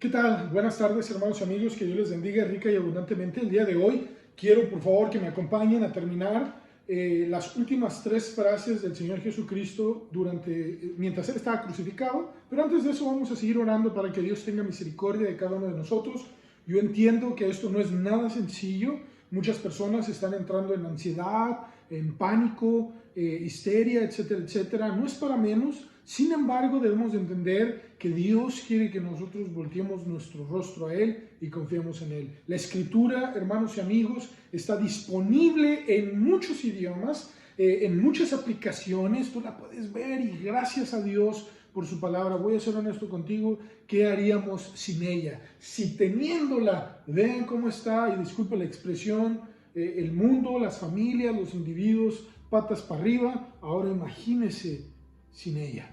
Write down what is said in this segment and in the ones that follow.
¿Qué tal? Buenas tardes, hermanos y amigos, que Dios les bendiga rica y abundantemente. El día de hoy quiero, por favor, que me acompañen a terminar las últimas 3 frases del Señor Jesucristo mientras Él estaba crucificado. Pero antes de eso vamos a seguir orando para que Dios tenga misericordia de cada uno de nosotros. Yo entiendo que esto no es nada sencillo. Muchas personas están entrando en ansiedad, en pánico, histeria, etcétera, etcétera. No es para menos. Sin embargo, debemos de entender que Dios quiere que nosotros volteemos nuestro rostro a Él y confiemos en Él. La Escritura, hermanos y amigos, está disponible en muchos idiomas, en muchas aplicaciones. Tú la puedes ver y gracias a Dios por su palabra. Voy a ser honesto contigo, ¿qué haríamos sin ella? Si teniéndola, vean cómo está, y disculpe la expresión, el mundo, las familias, los individuos, patas para arriba, ahora imagínese sin ella.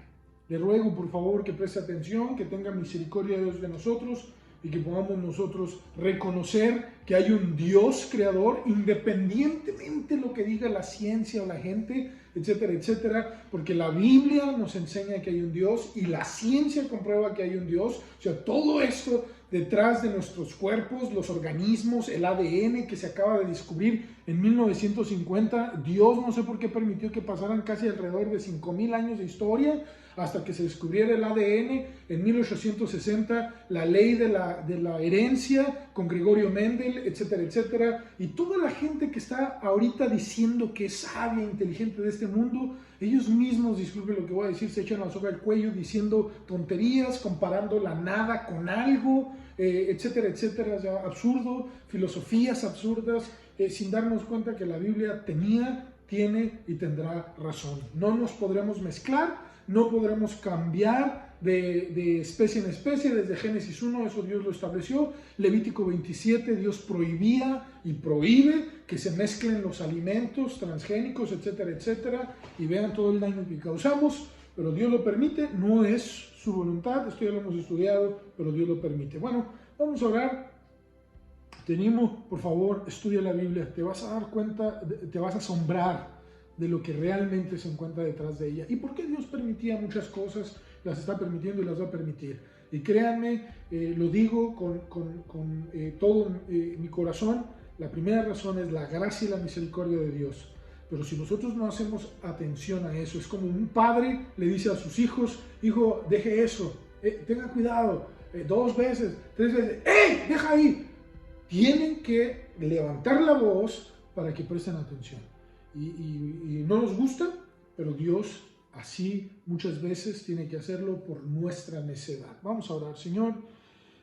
Le ruego por favor que preste atención, que tenga misericordia de Dios de nosotros y que podamos nosotros reconocer que hay un Dios creador, independientemente de lo que diga la ciencia o la gente, etcétera, etcétera, porque la Biblia nos enseña que hay un Dios y la ciencia comprueba que hay un Dios. O sea, todo esto detrás de nuestros cuerpos, los organismos, el ADN que se acaba de descubrir en 1950, Dios no sé por qué permitió que pasaran casi alrededor de 5,000 años de historia hasta que se descubriera el ADN en 1860, la ley de la herencia con Gregorio Mendel, etcétera, etcétera. Y toda la gente que está ahorita diciendo que es sabia, inteligente de este mundo, ellos mismos, disculpen lo que voy a decir, se echan la soga al cuello diciendo tonterías, comparando la nada con algo, etcétera, etcétera. O sea, absurdo, filosofías absurdas, sin darnos cuenta que la Biblia tenía, tiene y tendrá razón. No nos podremos mezclar, no podremos cambiar de especie en especie. Desde Génesis 1, eso Dios lo estableció. Levítico 27, Dios prohibía y prohíbe que se mezclen los alimentos transgénicos, etcétera, etcétera. Y vean todo el daño que causamos, pero Dios lo permite, no es su voluntad. Esto ya lo hemos estudiado, pero Dios lo permite. Bueno, vamos a orar. Te animo, por favor, estudia la Biblia. Te vas a dar cuenta, te vas a asombrar de lo que realmente se encuentra detrás de ella. ¿Y por qué Dios permitía muchas cosas? Las está permitiendo y las va a permitir. Y créanme, lo digo con todo mi corazón, la primera razón es la gracia y la misericordia de Dios. Pero si nosotros no hacemos atención a eso, es como un padre le dice a sus hijos: hijo, deje eso, tenga cuidado, 2 veces, 3 veces, ¡ey! ¡Deja ahí! Tienen que levantar la voz para que presten atención. Y no nos gusta, pero Dios así muchas veces tiene que hacerlo por nuestra necedad. Vamos a orar. Señor,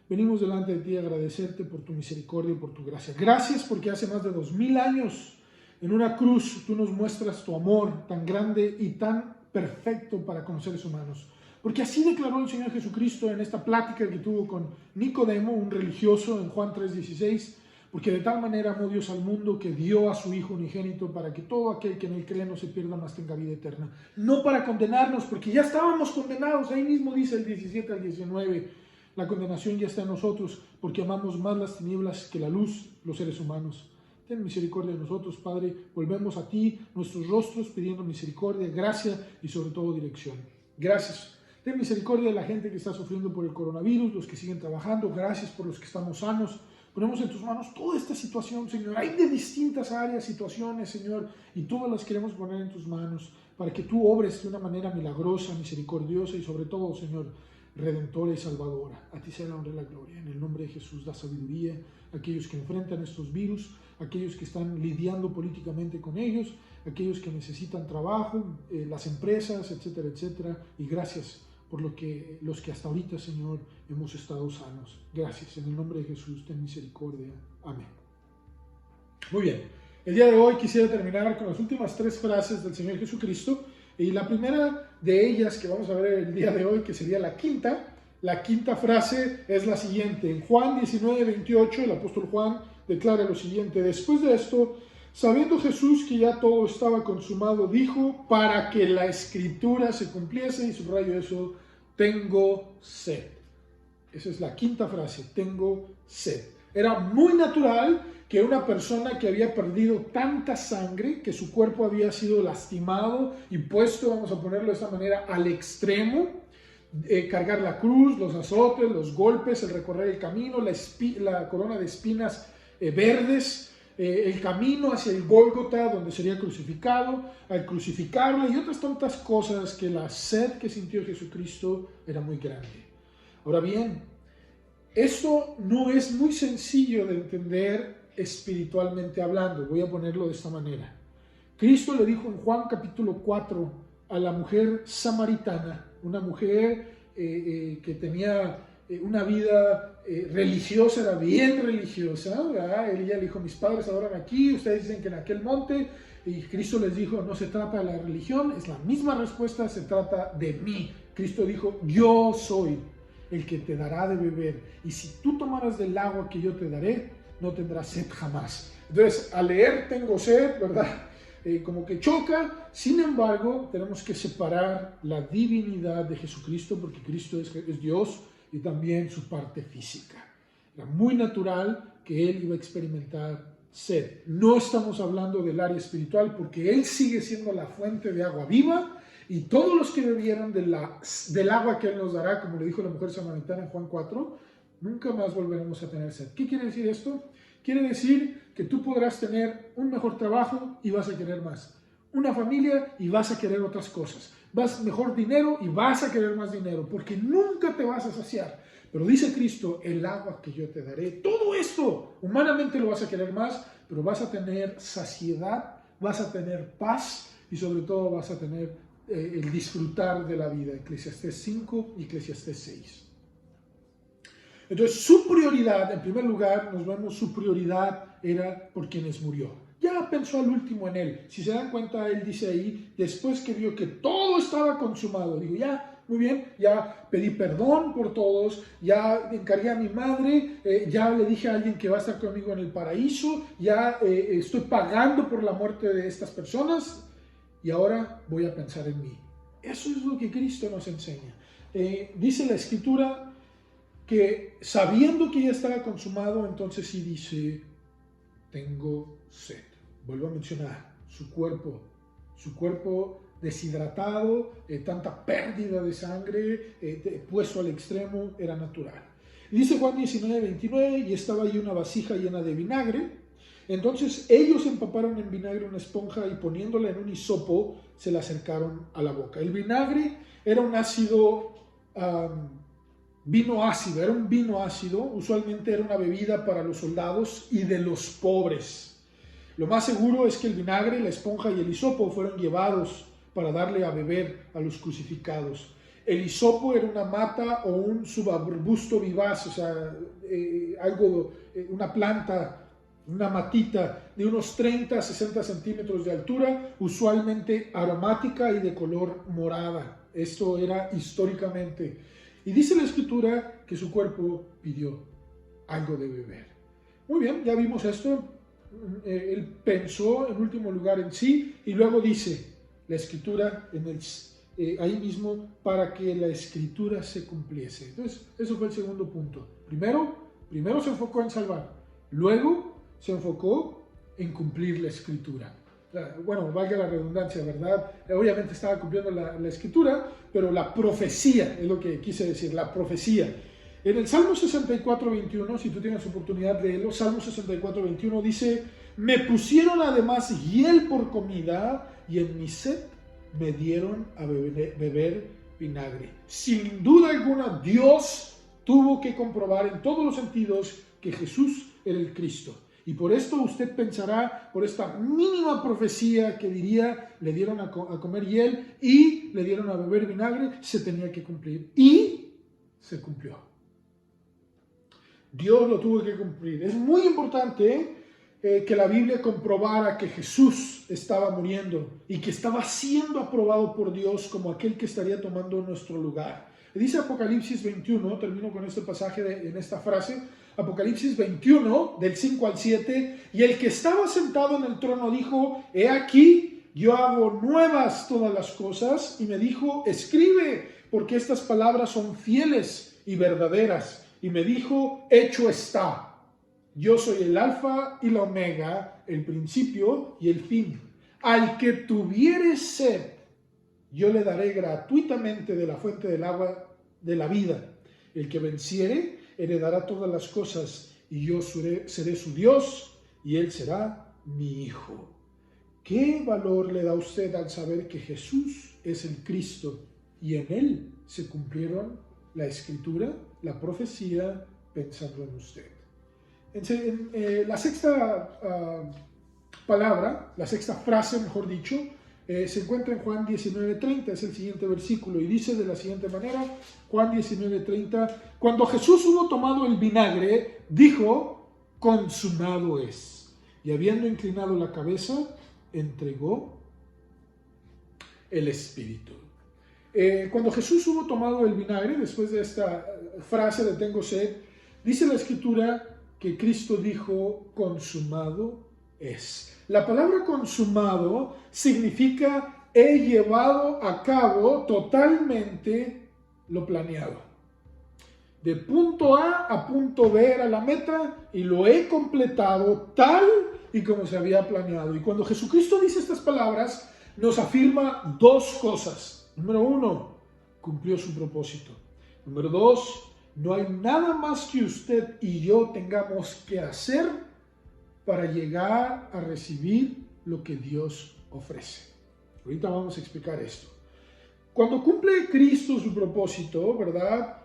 venimos delante de ti a agradecerte por tu misericordia y por tu gracia. Gracias porque hace más de 2000 años en una cruz tú nos muestras tu amor tan grande y tan perfecto para con los seres humanos. Porque así declaró el Señor Jesucristo en esta plática que tuvo con Nicodemo, un religioso, en Juan 3:16. Porque de tal manera amó Dios al mundo que dio a su Hijo unigénito para que todo aquel que en él cree no se pierda, mas tenga vida eterna. No para condenarnos, porque ya estábamos condenados. Ahí mismo dice el 17 al 19. La condenación ya está en nosotros, porque amamos más las tinieblas que la luz, los seres humanos. Ten misericordia de nosotros, Padre. Volvemos a ti, nuestros rostros, pidiendo misericordia, gracia y sobre todo dirección. Gracias. Ten misericordia de la gente que está sufriendo por el coronavirus, los que siguen trabajando. Gracias por los que estamos sanos. Ponemos en tus manos toda esta situación, Señor. Hay de distintas áreas, situaciones, Señor, y todas las queremos poner en tus manos para que tú obres de una manera milagrosa, misericordiosa y sobre todo, Señor, redentora y salvadora. A ti sea la honra y la gloria. En el nombre de Jesús, da sabiduría a aquellos que enfrentan estos virus, a aquellos que están lidiando políticamente con ellos, a aquellos que necesitan trabajo, las empresas, etcétera, etcétera. Y gracias por los que hasta ahorita, Señor, hemos estado sanos. Gracias, en el nombre de Jesús, ten misericordia. Amén. Muy bien, el día de hoy quisiera terminar con las últimas 3 frases del Señor Jesucristo, y la primera de ellas que vamos a ver el día de hoy, que sería la quinta frase, es la siguiente. En Juan 19:28, el apóstol Juan declara lo siguiente: después de esto, sabiendo Jesús que ya todo estaba consumado, dijo, para que la escritura se cumpliese, y subrayo eso, tengo sed. Esa es la quinta frase, tengo sed. Era muy natural que una persona que había perdido tanta sangre, que su cuerpo había sido lastimado y puesto, vamos a ponerlo de esta manera, al extremo, cargar la cruz, los azotes, los golpes, el recorrer el camino, la corona de espinas verdes, el camino hacia el Gólgota, donde sería crucificado, al crucificarle y otras tantas cosas, que la sed que sintió Jesucristo era muy grande. Ahora bien, esto no es muy sencillo de entender espiritualmente hablando. Voy a ponerlo de esta manera. Cristo le dijo en Juan capítulo 4 a la mujer samaritana, una mujer que tenía una vida religiosa, era bien religiosa, ¿verdad? Ella le dijo: mis padres adoran aquí, ustedes dicen que en aquel monte. Y Cristo les dijo: no se trata de la religión, es la misma respuesta, se trata de mí. Cristo dijo: yo soy el que te dará de beber, y si tú tomaras del agua que yo te daré, no tendrás sed jamás. Entonces, al leer tengo sed, ¿verdad? Como que choca. Sin embargo, tenemos que separar la divinidad de Jesucristo, porque Cristo es Dios, y también su parte física. Era muy natural que Él iba a experimentar sed. No estamos hablando del área espiritual, porque Él sigue siendo la fuente de agua viva, y todos los que bebieran del agua que Él nos dará, como le dijo la mujer samaritana en Juan 4, nunca más volveremos a tener sed. ¿Qué quiere decir esto? Quiere decir que tú podrás tener un mejor trabajo y vas a querer más. Una familia y vas a querer otras cosas. Mejor dinero y vas a querer más dinero, porque nunca te vas a saciar. Pero dice Cristo: el agua que yo te daré, todo esto, humanamente lo vas a querer más, pero vas a tener saciedad, vas a tener paz y sobre todo vas a tener el disfrutar de la vida. Eclesiastés 5 y Eclesiastés 6. Entonces, su prioridad, en primer lugar, nos vemos, su prioridad era por quienes murió. Ya pensó al último en Él. Si se dan cuenta, Él dice ahí, después que vio que todo estaba consumado, digo: ya, muy bien, ya pedí perdón por todos, ya encargué a mi madre, ya le dije a alguien que va a estar conmigo en el paraíso, ya estoy pagando por la muerte de estas personas, y ahora voy a pensar en mí. Eso es lo que Cristo nos enseña. Dice la Escritura que sabiendo que ya estaba consumado, entonces sí dice: tengo sed. Vuelvo a mencionar, su cuerpo deshidratado, tanta pérdida de sangre, puesto al extremo, era natural. Y dice Juan 19:29, y estaba ahí una vasija llena de vinagre. Entonces ellos empaparon en vinagre una esponja y poniéndola en un hisopo se la acercaron a la boca. El vinagre era un ácido, vino ácido, era un vino ácido. Usualmente era una bebida para los soldados y de los pobres. Lo más seguro es que el vinagre, la esponja y el hisopo fueron llevados para darle a beber a los crucificados. El hisopo era una mata o un subarbusto vivaz, o sea, una planta, una matita de unos 30 a 60 centímetros de altura, usualmente aromática y de color morada. Esto era históricamente. Y dice la Escritura que su cuerpo pidió algo de beber. Muy bien, ya vimos esto. Él pensó en último lugar en sí, y luego dice la Escritura ahí mismo, para que la Escritura se cumpliese. Entonces, eso fue el segundo punto. Primero se enfocó en salvar, luego se enfocó en cumplir la Escritura. Bueno, valga la redundancia, ¿verdad? Obviamente estaba cumpliendo la Escritura, pero la profecía, es lo que quise decir, la profecía. En el Salmo 64:21, si tú tienes oportunidad de leerlo, Salmo 64:21 dice: me pusieron además hiel por comida, y en mi sed me dieron a beber vinagre. Sin duda alguna, Dios tuvo que comprobar en todos los sentidos que Jesús era el Cristo. Y por esto usted pensará, por esta mínima profecía que diría, le dieron a comer hiel y le dieron a beber vinagre, se tenía que cumplir. Y se cumplió. Dios lo tuvo que cumplir. Es muy importante que la Biblia comprobara que Jesús estaba muriendo y que estaba siendo aprobado por Dios como aquel que estaría tomando nuestro lugar. Dice Apocalipsis 21, termino con este pasaje en esta frase, Apocalipsis 21, del 5 al 7, y el que estaba sentado en el trono dijo: he aquí, yo hago nuevas todas las cosas, y me dijo: escribe, porque estas palabras son fieles y verdaderas. Y me dijo: hecho está. Yo soy el alfa y la omega, el principio y el fin. Al que tuviere sed, yo le daré gratuitamente de la fuente del agua de la vida. El que venciere heredará todas las cosas, y yo seré su Dios, y él será mi hijo. ¿Qué valor le da a usted al saber que Jesús es el Cristo y en él se cumplieron la escritura, la profecía, pensando en usted? La sexta palabra, la sexta frase, mejor dicho, se encuentra en Juan 19:30, es el siguiente versículo, y dice de la siguiente manera, Juan 19:30, cuando Jesús hubo tomado el vinagre, dijo, consumado es, y habiendo inclinado la cabeza, entregó el Espíritu. Cuando Jesús hubo tomado el vinagre, después de esta frase de tengo sed, dice la Escritura que Cristo dijo, consumado es. La palabra consumado significa he llevado a cabo totalmente lo planeado. De punto A punto B era la meta y lo he completado tal y como se había planeado. Y cuando Jesucristo dice estas palabras, nos afirma dos cosas. Número uno, cumplió su propósito. Número dos, no hay nada más que usted y yo tengamos que hacer para llegar a recibir lo que Dios ofrece. Ahorita vamos a explicar esto. Cuando cumple Cristo su propósito, ¿verdad?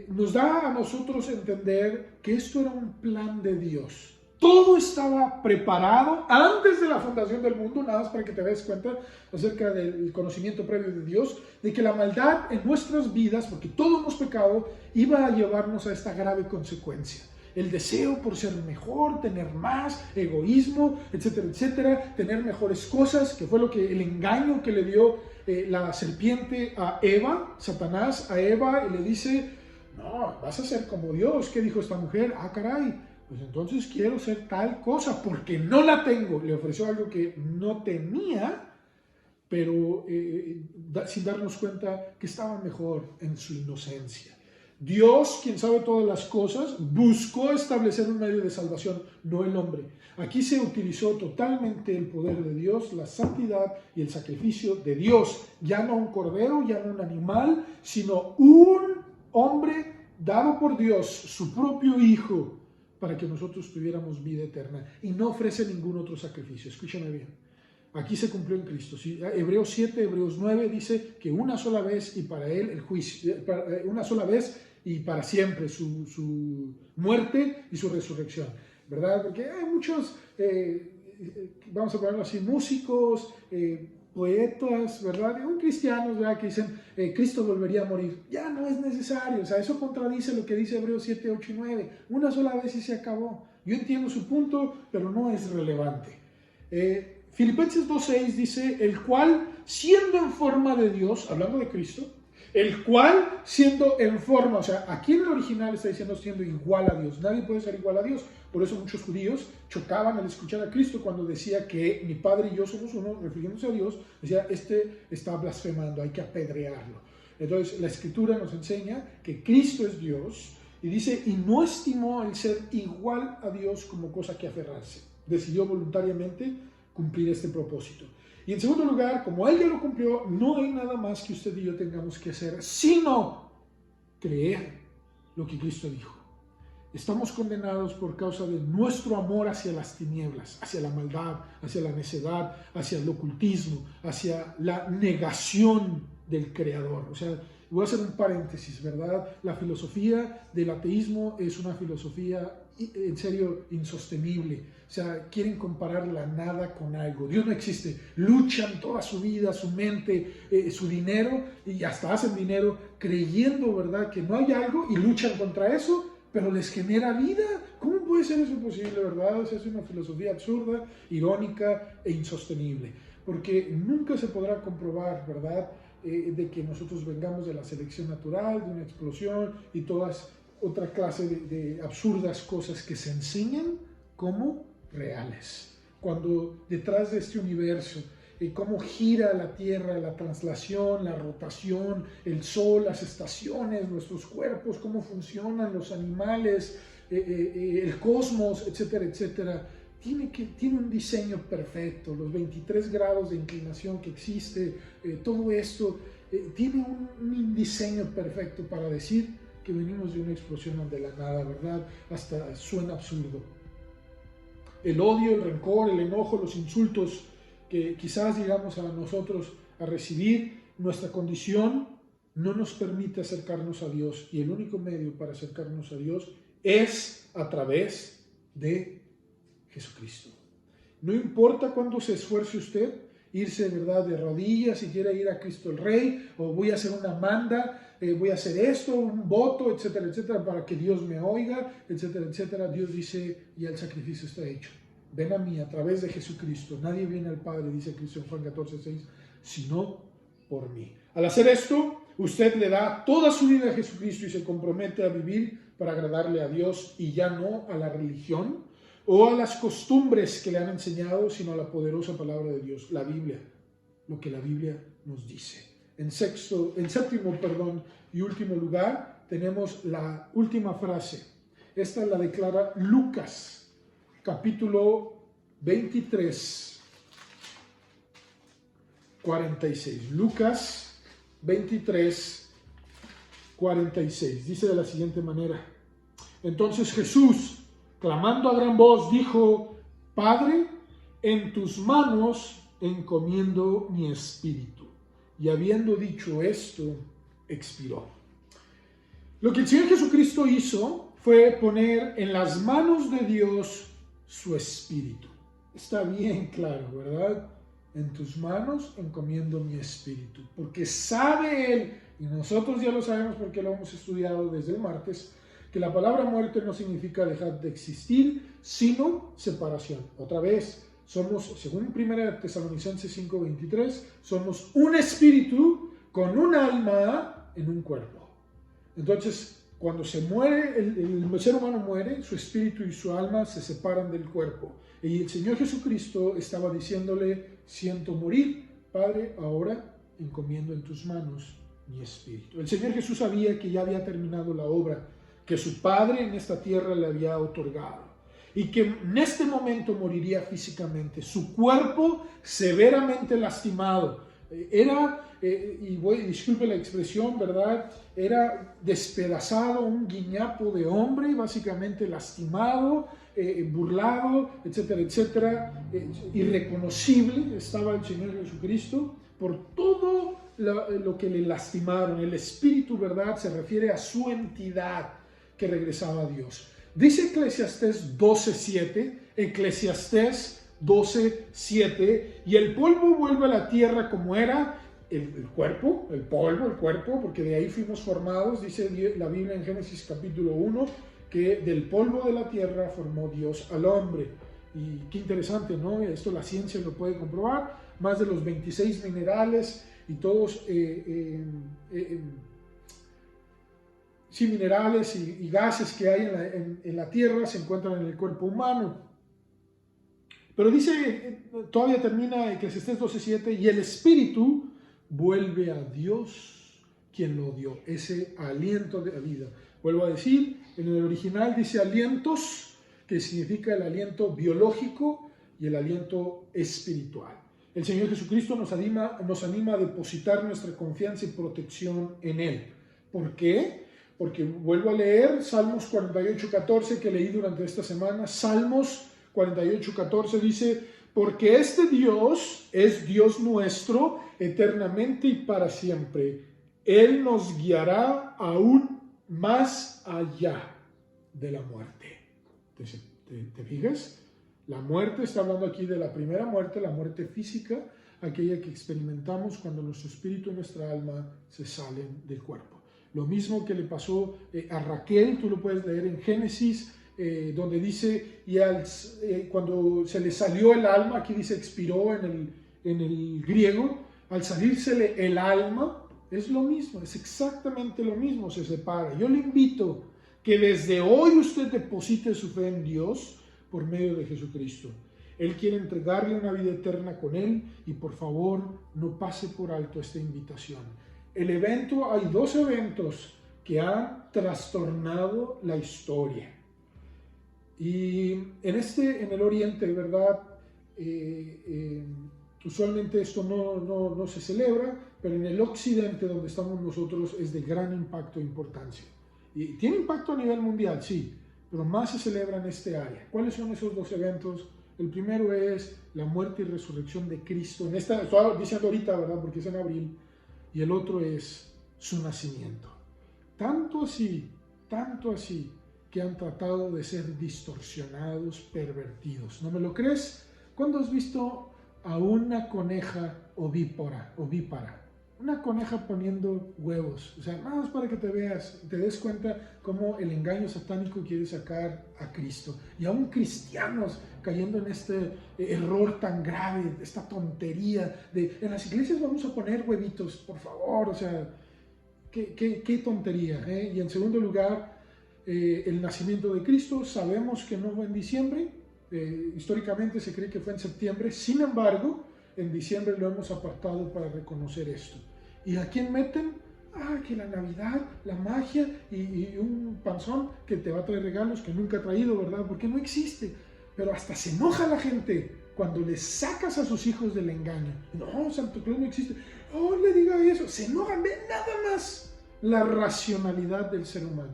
Nos da a nosotros entender que esto era un plan de Dios. Todo estaba preparado antes de la fundación del mundo, nada más para que te des cuenta acerca del conocimiento previo de Dios, de que la maldad en nuestras vidas, porque todos hemos pecado, iba a llevarnos a esta grave consecuencia. El deseo por ser mejor, tener más, egoísmo, etcétera, etcétera, tener mejores cosas, que fue lo que el engaño que le dio la serpiente a Eva, Satanás a Eva, y le dice, no, vas a ser como Dios. ¿Qué dijo esta mujer? Ah, caray, pues entonces quiero ser tal cosa porque no la tengo. Le ofreció algo que no tenía, pero sin darnos cuenta que estaba mejor en su inocencia. Dios, quien sabe todas las cosas, buscó establecer un medio de salvación, no el hombre. Aquí se utilizó totalmente el poder de Dios, la santidad y el sacrificio de Dios. Ya no un cordero, ya no un animal, sino un hombre dado por Dios, su propio Hijo, para que nosotros tuviéramos vida eterna. Y no ofrece ningún otro sacrificio. Escúchame bien. Aquí se cumplió en Cristo. ¿Sí? Hebreos 7, Hebreos 9 dice que una sola vez y para Él el juicio, una sola vez y para siempre su muerte y su resurrección, ¿verdad? Porque hay muchos, vamos a ponerlo así, músicos, poetas, ¿verdad? Y cristianos, ¿verdad? Que dicen, Cristo volvería a morir. Ya no es necesario, o sea, eso contradice lo que dice Hebreos 7, 8 y 9. Una sola vez y se acabó. Yo entiendo su punto, pero no es relevante. Filipenses 2:6 dice, el cual, siendo en forma de Dios, hablando de Cristo, el cual, siendo en forma, o sea, aquí en el original está diciendo siendo igual a Dios. Nadie puede ser igual a Dios. Por eso muchos judíos chocaban al escuchar a Cristo cuando decía que mi Padre y yo somos uno, refiriéndose a Dios, decía, este está blasfemando, hay que apedrearlo. Entonces, la Escritura nos enseña que Cristo es Dios y dice, y no estimó el ser igual a Dios como cosa que aferrarse. Decidió voluntariamente cumplir este propósito. Y en segundo lugar, como Él ya lo cumplió, no hay nada más que usted y yo tengamos que hacer, sino creer lo que Cristo dijo. Estamos condenados por causa de nuestro amor hacia las tinieblas, hacia la maldad, hacia la necedad, hacia el ocultismo, hacia la negación del Creador. O sea, voy a hacer un paréntesis, ¿verdad? La filosofía del ateísmo es una filosofía en serio insostenible. O sea, quieren comparar la nada con algo. Dios no existe. Luchan toda su vida, su mente, su dinero, y hasta hacen dinero creyendo, ¿verdad?, que no hay algo y luchan contra eso, pero les genera vida. ¿Cómo puede ser eso posible, verdad? O sea, es una filosofía absurda, irónica e insostenible, porque nunca se podrá comprobar, ¿verdad?, de que nosotros vengamos de la selección natural, de una explosión y todas otra clase de absurdas cosas que se enseñan como reales. Cuando detrás de este universo, cómo gira la Tierra, la translación, la rotación, el Sol, las estaciones, nuestros cuerpos, cómo funcionan los animales, el cosmos, etcétera, etcétera, tiene un diseño perfecto, los 23 grados de inclinación que existe, todo esto tiene un diseño perfecto para decir que venimos de una explosión de la nada, ¿verdad? Hasta suena absurdo. El odio, el rencor, el enojo, los insultos que quizás llegamos a nosotros a recibir, nuestra condición no nos permite acercarnos a Dios, y el único medio para acercarnos a Dios es a través de Jesucristo. No importa cuánto se esfuerce usted, irse, ¿verdad?, de rodillas, si quiere ir a Cristo el Rey, o voy a hacer una manda, voy a hacer esto, un voto, etcétera, etcétera, para que Dios me oiga, etcétera, etcétera. Dios dice, ya el sacrificio está hecho. Ven a mí a través de Jesucristo. Nadie viene al Padre, dice Cristo en Juan 14:6, sino por mí. Al hacer esto, usted le da toda su vida a Jesucristo y se compromete a vivir para agradarle a Dios y ya no a la religión o a las costumbres que le han enseñado, sino a la poderosa palabra de Dios, la Biblia, lo que la Biblia nos dice. En séptimo y último lugar, tenemos la última frase. Esta la declara Lucas, capítulo 23, 46. Lucas 23, 46. Dice de la siguiente manera: entonces Jesús, clamando a gran voz, dijo: Padre, en tus manos encomiendo mi espíritu. Y habiendo dicho esto, expiró. Lo que el Señor Jesucristo hizo fue poner en las manos de Dios su espíritu. Está bien claro, ¿verdad? En tus manos encomiendo mi espíritu. Porque sabe Él, y nosotros ya lo sabemos porque lo hemos estudiado desde el martes, que la palabra muerte no significa dejar de existir, sino separación. Otra vez, somos, según 1 Tesalonicenses 5:23, somos un espíritu con un alma en un cuerpo. Entonces, cuando se muere, el ser humano muere, su espíritu y su alma se separan del cuerpo. Y el Señor Jesucristo estaba diciéndole: siento morir, Padre, ahora encomiendo en tus manos mi espíritu. El Señor Jesús sabía que ya había terminado la obra que su Padre en esta tierra le había otorgado, y que en este momento moriría físicamente, su cuerpo severamente lastimado. Disculpe la expresión, ¿verdad? Era despedazado, un guiñapo de hombre, básicamente lastimado, burlado, etcétera, etcétera. Irreconocible estaba el Señor Jesucristo por todo lo que le lastimaron. El espíritu, ¿verdad?, se refiere a su entidad que regresaba a Dios. Dice Eclesiastés 12:7, y el polvo vuelve a la tierra como era, el cuerpo, porque de ahí fuimos formados. Dice la Biblia en Génesis capítulo 1, que del polvo de la tierra formó Dios al hombre. Y qué interesante, ¿no? Esto la ciencia lo puede comprobar. Más de los 26 minerales y todos minerales y gases que hay en la tierra se encuentran en el cuerpo humano. Pero dice, todavía termina Eclesiastés 12:7, y el espíritu vuelve a Dios quien lo dio, ese aliento de vida. Vuelvo a decir, en el original dice alientos, que significa el aliento biológico y el aliento espiritual. El Señor Jesucristo nos anima a depositar nuestra confianza y protección en Él. ¿Por qué? Porque vuelvo a leer Salmos 48:14 que leí durante esta semana. Salmos 48:14 dice: porque este Dios es Dios nuestro eternamente y para siempre. Él nos guiará aún más allá de la muerte. Entonces, ¿te fijas? La muerte, está hablando aquí de la primera muerte, la muerte física, aquella que experimentamos cuando nuestro espíritu y nuestra alma se salen del cuerpo. Lo mismo que le pasó a Raquel, tú lo puedes leer en Génesis, donde dice, cuando se le salió el alma, aquí dice expiró en el griego, al salírsele el alma, es lo mismo, es exactamente lo mismo, se separa. Yo le invito que desde hoy usted deposite su fe en Dios por medio de Jesucristo. Él quiere entregarle una vida eterna con Él y por favor no pase por alto esta invitación. Hay dos eventos que han trastornado la historia. Y en el Oriente, ¿verdad? Usualmente esto no se celebra, pero en el occidente donde estamos nosotros es de gran impacto e importancia. Y tiene impacto a nivel mundial, sí, pero más se celebra en este área. ¿Cuáles son esos dos eventos? El primero es la muerte y resurrección de Cristo. Estoy diciendo ahorita, ¿verdad? Porque es en abril. Y el otro es su nacimiento. Tanto así, que han tratado de ser distorsionados, pervertidos. ¿No me lo crees? ¿Cuándo has visto a una coneja ovípara? Una coneja poniendo huevos. O sea, nada más para que te des cuenta cómo el engaño satánico quiere sacar a Cristo. Y aún cristianos cayendo en este error tan grave, esta tontería de en las iglesias vamos a poner huevitos, por favor. O sea, qué tontería. Y en segundo lugar, el nacimiento de Cristo. Sabemos que no fue en diciembre. Históricamente se cree que fue en septiembre. Sin embargo, en diciembre lo hemos apartado para reconocer esto. ¿Y a quién meten? Que la Navidad, la magia y un panzón que te va a traer regalos que nunca ha traído, ¿verdad? Porque no existe. Pero hasta se enoja la gente cuando le sacas a sus hijos del engaño. No, Santo Claus no existe. Oh, le diga eso. Se enojan de nada más la racionalidad del ser humano.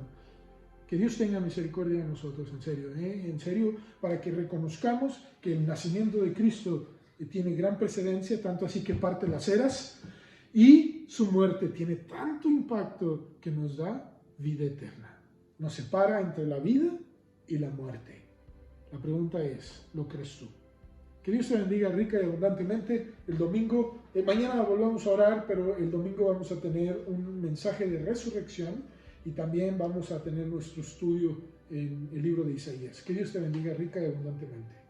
Que Dios tenga misericordia de nosotros, en serio, para que reconozcamos que el nacimiento de Cristo tiene gran precedencia, tanto así que parte las eras, y su muerte tiene tanto impacto que nos da vida eterna. Nos separa entre la vida y la muerte. La pregunta es, ¿lo crees tú? Que Dios te bendiga rica y abundantemente. El domingo, mañana volvemos a orar, pero el domingo vamos a tener un mensaje de resurrección y también vamos a tener nuestro estudio en el libro de Isaías. Que Dios te bendiga rica y abundantemente.